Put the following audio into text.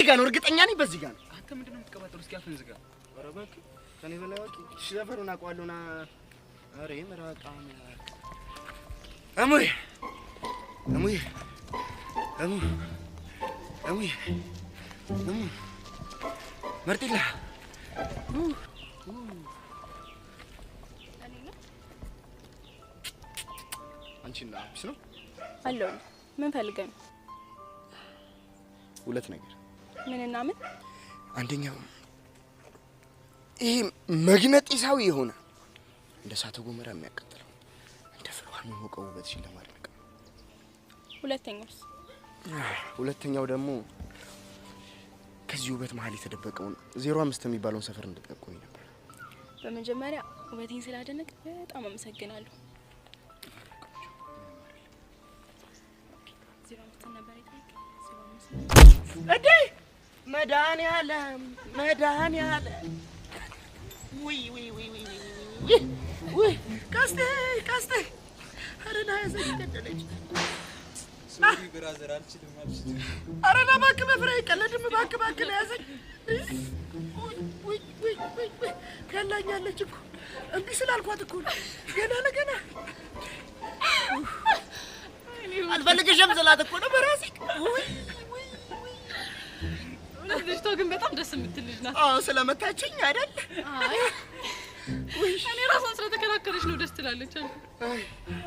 ጋር ነው እርግጠኛ ነኝ በዚህ ጋር ነው አንተ ምንድነው የምትቀባጥረው እስኪ አፍን ዝጋ ኧረ እባክህ ከኔ በላይ አውቂ ሰፈሩን አውቀዋለሁና ኧረ ምራቃ እሙዬ እሙዬ እሙዬ መርጢላ አንቺና አብስ ነው አለው ምን ፈልገን ሁለት ነገር ምንና ምን አንደኛው ይሄ መግነጢሳዊ የሆነ እንደ እሳተ ገሞራ የሚያቃጥለው እንደ ፍልዋን የሚሞቀው ውበትሽን ለማድነቅ ሁለተኛው ደግሞ ከዚህ ውበት መሀል የተደበቀውን 05 የሚባለውን ሰፈር እንድትጠቁኝ ነበር። በመጀመሪያ ውበቴን ስላደነቅ በጣም አመሰግናለሁ። 05 ነበር እዴ መድኃኒዓለም ውይ ቀስቴ አረና ያዘኝ ገደለች ሶሪ ብራዘር አልችልም አልችልም አረና እባክህ በፍራይ ቀለድም እባክህ ነው ያዘኝ ውይ ገላኛለች እኮ እምቢ ስላልኳት እኮ ገና ለገና አልፈልግሽም ስላት እኮ ነው በራሴ ውይ ልጅቷ ግን በጣም ደስ የምትል ልጅ ናት። አዎ ስለመታችኝ አይደል? አይ እኔ ራሷን ስለተከራከረች ነው ደስ ትላለች።